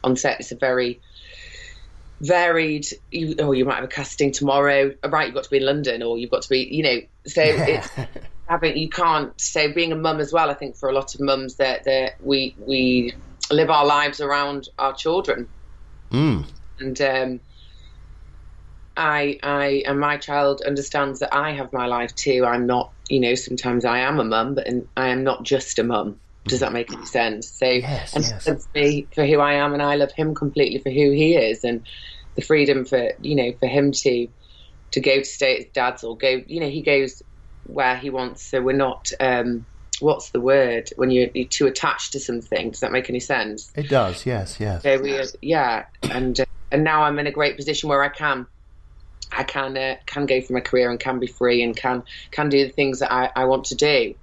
on set, it's a very varied. You might have a casting tomorrow. Right, you've got to be in London, or you've got to be, So it's you can't. So being a mum as well, I think for a lot of mums that we live our lives around our children, and I and my child understands that I have my life too. I'm not, sometimes I am a mum, but I am not just a mum. Does that make any sense? So, yes. He loves me for who I am, and I love him completely for who he is, and the freedom for him to go to stay at his dad's or go, he goes where he wants. So we're not, what's the word when you're too attached to something? Does that make any sense? It does. Yes. So and now I'm in a great position where I can go for my career and can be free and can do the things that I want to do.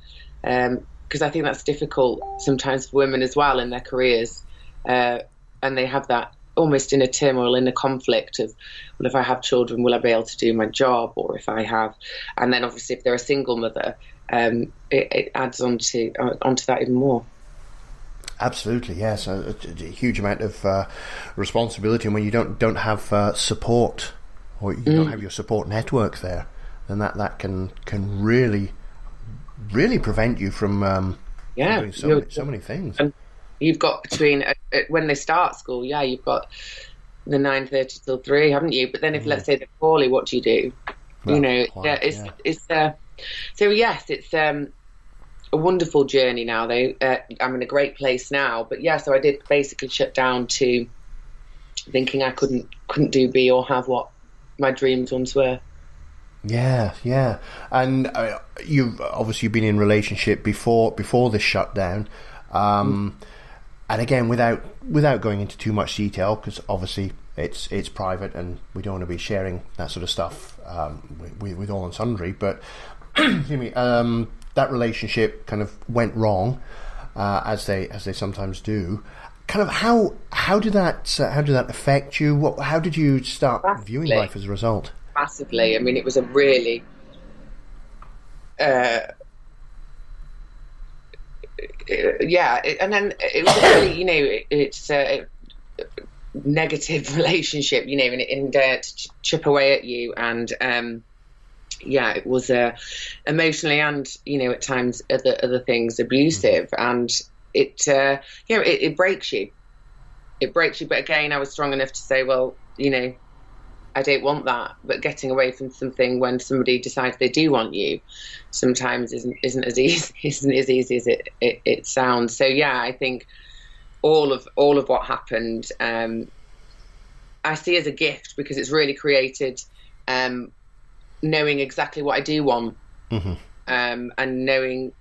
Because I think that's difficult sometimes for women as well in their careers, and they have that almost in a turmoil, in a conflict of, well, if I have children, will I be able to do my job? Or if I have, and then obviously if they're a single mother, it adds onto that even more. Absolutely, yes, a huge amount of responsibility, and when you don't have support, or you don't have your support network there, then that can really prevent you from doing so many things. And you've got between when they start school, you've got the 9:30 till 3, haven't you? But then if let's say they're poorly, what do you do? So yes, it's a wonderful journey now. I'm in a great place now, but so I did basically shut down to thinking I couldn't do, be, or have what my dreams once were. Yeah, and you've obviously been in a relationship before this shutdown, and again, without going into too much detail, because obviously it's private and we don't want to be sharing that sort of stuff with all and sundry. But excuse me, that relationship kind of went wrong, as they sometimes do. Kind of how did that affect you? How did you start viewing life as a result? Massively. I mean, it was a really and then it was a really, it's a negative relationship, and to chip away at you, and it was emotionally and at times other things abusive, and it breaks you. But again, I was strong enough to say, well, I don't want that. But getting away from something when somebody decides they do want you sometimes isn't as easy as it sounds. So I think all of what happened, I see as a gift, because it's really created knowing exactly what I do want, and knowing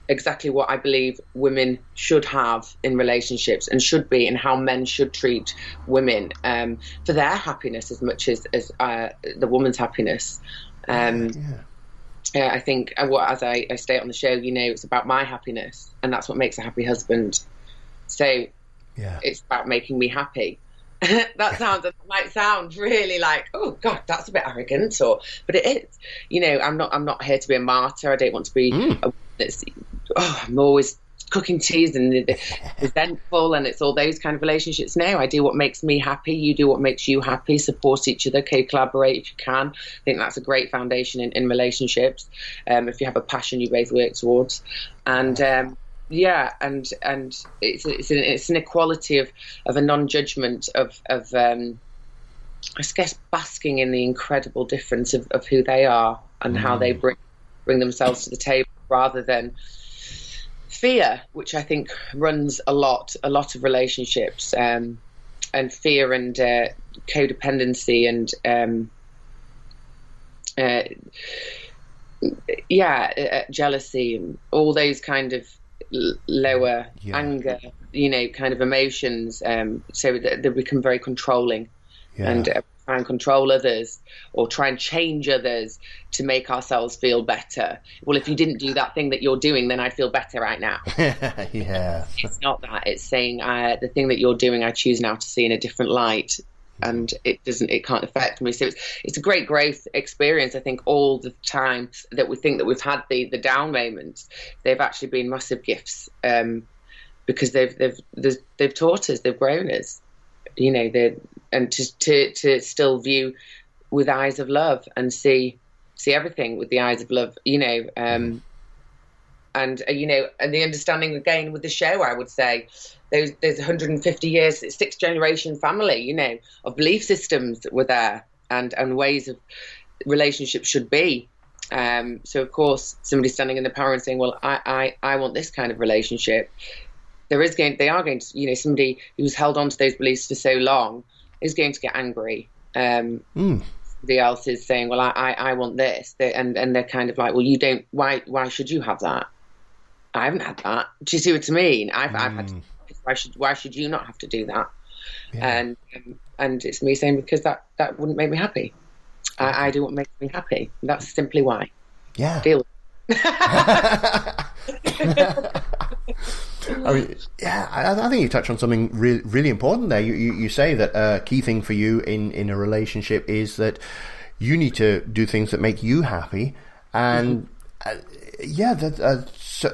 exactly what I believe women should have in relationships and should be, and how men should treat women for their happiness as much as the woman's happiness. I think as I state on the show, it's about my happiness, and that's what makes a happy husband. So it's about making me happy. That might sound really like, oh God, that's a bit arrogant, but it is. I'm not here to be a martyr. I don't want to be I'm always cooking teas and resentful, and it's all those kind of relationships. No, I do what makes me happy. You do what makes you happy. Support each other, co-collaborate if you can. I think that's a great foundation in relationships. If you have a passion you both work towards, and and it's an equality of a non-judgment of I guess basking in the incredible difference of who they are and how they bring themselves to the table, rather than fear, which I think runs a lot of relationships, and fear and codependency and jealousy and all those kind of lower anger, kind of emotions, so that they become very controlling and try and control others or try and change others to make ourselves feel better. Well, if you didn't do that thing that you're doing, then I'd feel better right now. It's not that. It's saying the thing that you're doing, I choose now to see in a different light, and it can't affect me. So it's a great growth experience. I think all the times that we think that we've had the down moments, they've actually been massive gifts, because they've taught us, they've grown us, you know, and to still view with eyes of love and see everything with the eyes of love, you know, and you know, and the understanding again with the show, I would say there's 150 years, 6th generation family, you know, of belief systems that were there and ways of relationships should be. So of course, somebody standing in the power and saying, well, I want this kind of relationship. They are going to, you know, somebody who's held on to those beliefs for so long is going to get angry. The else is saying, well, I want this. And they're kind of like, well, you don't, why should you have that? I haven't had that. Do you see what I mean? I've had, why should you not have to do that? Yeah. And it's me saying, because that wouldn't make me happy. I do what makes me happy. That's simply why. Yeah. Deal. I mean, yeah, I think you touched on something really important there. You say that a key thing for you in a relationship is that you need to do things that make you happy. And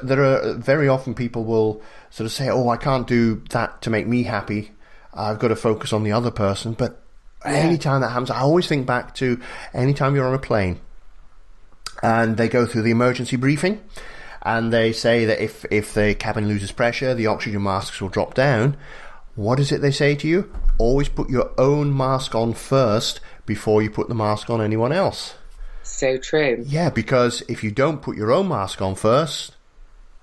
there are very often people will sort of say, oh, I can't do that to make me happy. I've got to focus on the other person. But anytime that happens, I always think back to anytime you're on a plane and they go through the emergency briefing and they say that if the cabin loses pressure, the oxygen masks will drop down. What is it they say to you? Always put your own mask on first before you put the mask on anyone else. So true. Yeah, because if you don't put your own mask on first,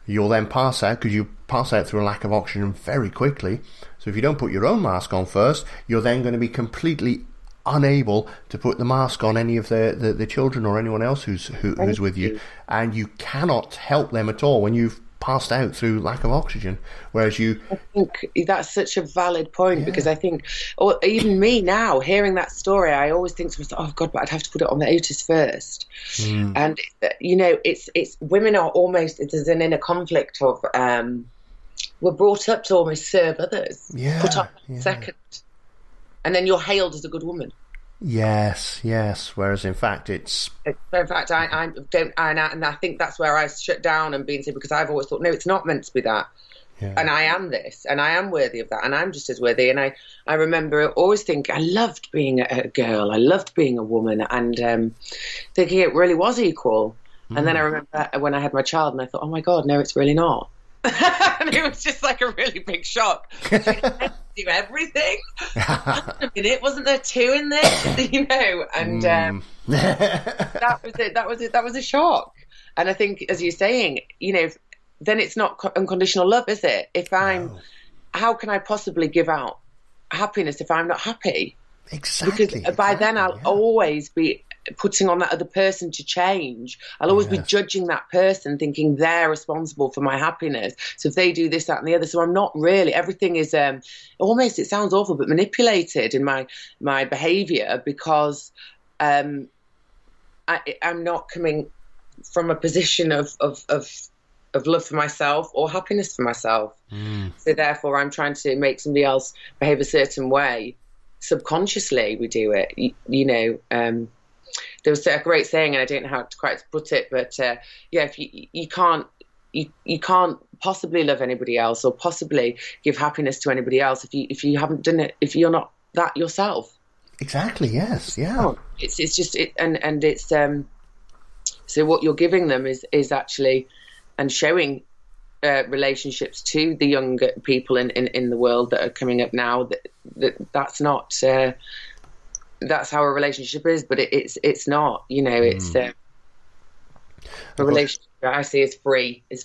you'll then pass out, because you pass out through a lack of oxygen very quickly. So if you don't put your own mask on first, you're then going to be completely unable to put the mask on any of the children or anyone else who's with you. And you cannot help them at all when you've passed out through lack of oxygen. Whereas I think that's such a valid point, because I think, or even me now, hearing that story, I always think to myself, oh God, but I'd have to put it on the Otis first. And, you know, it's women are almost, there's an inner conflict of, we're brought up to almost serve others, put up second, and then you're hailed as a good woman. Yes. Whereas in fact, I don't, and I think that's where I shut down and being said, because I've always thought, no, it's not meant to be that. And I am this, and I am worthy of that, and I'm just as worthy. And I remember always thinking I loved being a girl, I loved being a woman, and thinking it really was equal. And then I remember when I had my child, and I thought, oh my God, no, it's really not. And it was just like a really big shock. Do everything. A minute, wasn't there 2 in this? You know, and that was it. That was a shock. And I think, as you're saying, you know, then it's not unconditional love, is it? How can I possibly give out happiness if I'm not happy? Exactly. Because by then I'll always be putting on that other person to change. I'll always be judging that person, thinking they're responsible for my happiness. So if they do this, that, and the other, so I'm not really. Everything is almost, it sounds awful, but manipulated in my behaviour, because I'm not coming from a position of love for myself or happiness for myself. So therefore, I'm trying to make somebody else behave a certain way. Subconsciously, we do it. You know. There was a great saying, and I don't know how to quite put it, but if you can't possibly love anybody else or possibly give happiness to anybody else if you haven't done it, if you're not that yourself. Exactly. Yes. Yeah. It's just it, and it's so what you're giving them is actually and showing relationships to the younger people in the world that are coming up now that's not. That's how a relationship is, but it's not. You know, it's a relationship I see is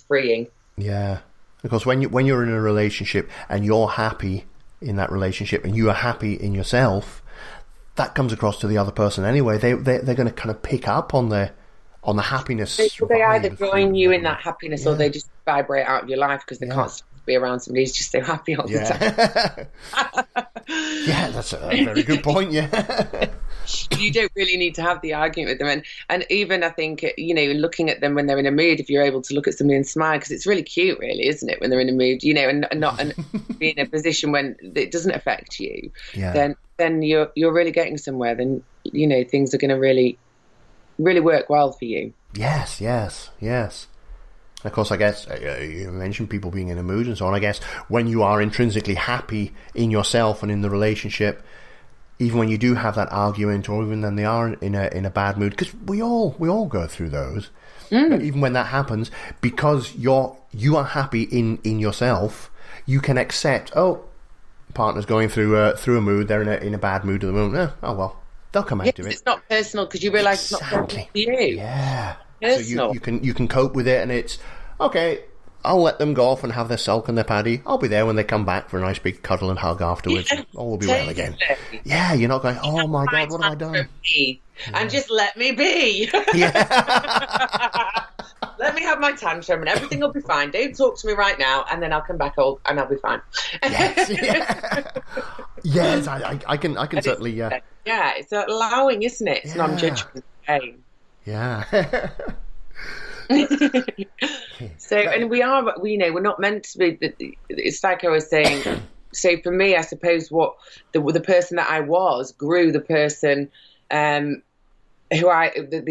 freeing. Yeah, because when you're in a relationship and you're happy in that relationship and you are happy in yourself, that comes across to the other person anyway. They're going to kind of pick up on the happiness. They either join you in that happiness or they just vibrate out of your life because they can't be around somebody who's just so happy all the time. Yeah, that's a very good point. Yeah. You don't really need to have the argument with them, and even I think, you know, looking at them when they're in a mood, if you're able to look at somebody and smile, because it's really cute, really, isn't it, when they're in a mood, you know, and be in a position when it doesn't affect you, then you're really getting somewhere. Then, you know, things are going to really, really work well for you. Yes. Of course, I guess you mentioned people being in a mood and so on. I guess when you are intrinsically happy in yourself and in the relationship, even when you do have that argument, or even when they are in a bad mood, because we all go through those. But even when that happens, because you are happy in yourself, you can accept. Oh, partner's going through a mood. They're in a bad mood at the moment. Oh well, they'll come out of it. It's not personal because you realise it's not personal to you. Yeah. Personal. So you can cope with it, and it's okay. I'll let them go off and have their sulk and their paddy. I'll be there when they come back for a nice big cuddle and hug afterwards. Yeah, all will be well again. Yeah, you're not going, oh my God, what have I done? And just let me be. Yeah. Let me have my tantrum and everything will be fine. Don't talk to me right now, and then I'll come back and I'll be fine. Yes, yeah. Yes, I can certainly. Yeah, it's allowing, isn't it? It's non-judgment. Yeah. So, and we're not meant to be. It's like I was saying. So for me, I suppose what the person that I was grew the person the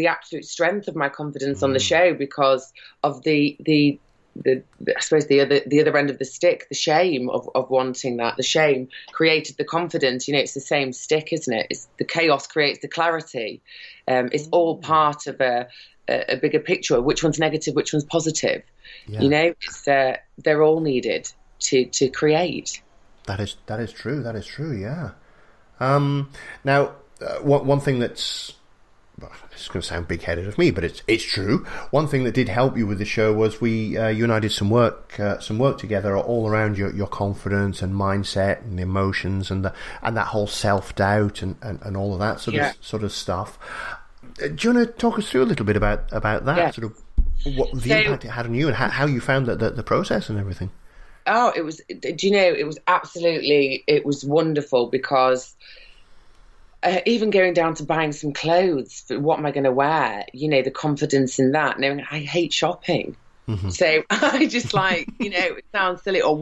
absolute strength of my confidence on the show, because of the I suppose the other end of the stick, the shame of wanting that. The shame created the confidence. It's the same stick, isn't it? It's the chaos creates the clarity. It's all part of a bigger picture. Which one's negative? Which one's positive? Yeah. It's they're all needed to create. That is true. That is true. Yeah. Now, one thing that's, it's going to sound big-headed of me, but it's true. One thing that did help you with the show was you and I did some work together all around your confidence and mindset and the emotions and that whole self-doubt and all of that sort of stuff. Do you want to talk us through a little bit about that, sort of what the impact it had on you and how you found the process and everything? Oh, it was. It was absolutely. It was wonderful because even going down to buying some clothes, what am I going to wear? The confidence in that, knowing I hate shopping. Mm-hmm. So I just it sounds silly. Or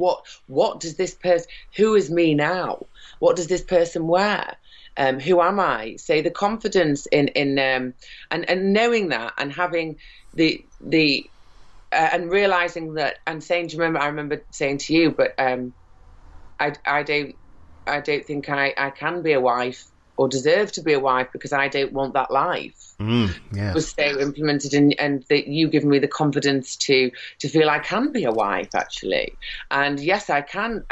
what does this person? Who is me now? What does this person wear? Who am I? So the confidence in and knowing that and having the and realizing that and saying, do you remember? I remember saying to you, but I don't think I can be a wife or deserve to be a wife because I don't want that life. It was so implemented, and that you give me the confidence to feel I can be a wife, actually. And yes, I can,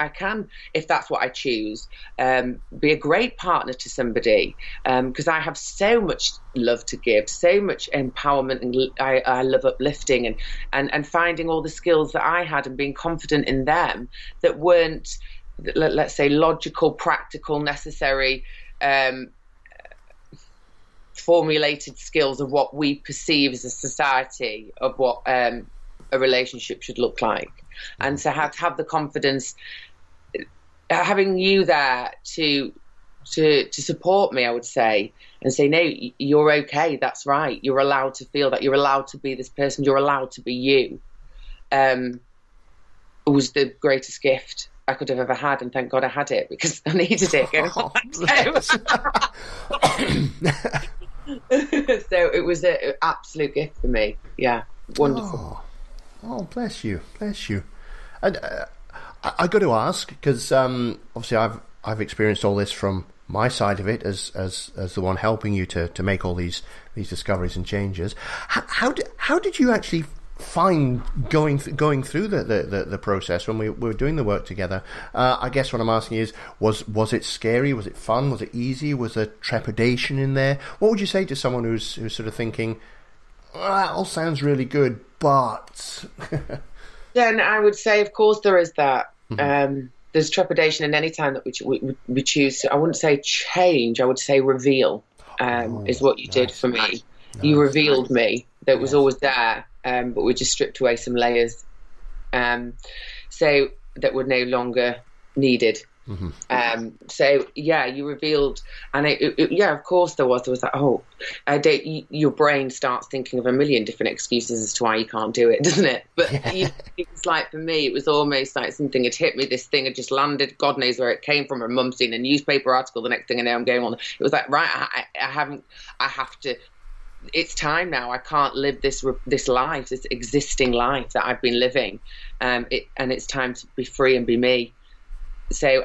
if that's what I choose, be a great partner to somebody, because I have so much love to give, so much empowerment, and I love uplifting and finding all the skills that I had and being confident in them that weren't, let's say, logical, practical, necessary, formulated skills of what we perceive as a society of what a relationship should look like. And so have the confidence, having you there to support me, I would say, and say, no, you're okay, that's right, you're allowed to feel that, you're allowed to be this person, you're allowed to be you, was the greatest gift I could have ever had, and thank God I had it because I needed it. So it was an absolute gift for me. Yeah, wonderful. Oh, bless you. And I got to ask, because obviously I've experienced all this from my side of it as the one helping you to make all these discoveries and changes. How did you actually find going through the process when we were doing the work together? I guess what I'm asking is, was it scary? Was it fun? Was it easy? Was there trepidation in there? What would you say to someone who's sort of thinking, that all sounds really good, but then I would say, of course there is that. Mm-hmm. There's trepidation in any time that we choose to, I wouldn't say change, I would say reveal, is what you did for me. Nice. You revealed me that was always there. But we just stripped away some layers, so that were no longer needed. Mm-hmm. So yeah, you revealed, and of course there was that. Your brain starts thinking of a million different excuses as to why you can't do it, doesn't it? But it's like, for me, it was almost like something had hit me. This thing had just landed. God knows where it came from. Her mum's seen a newspaper article. The next thing I know, I'm going on. It was like, right, I have to. it's time now. I can't live this life, this existing life that I've been living, and it's time to be free and be me. So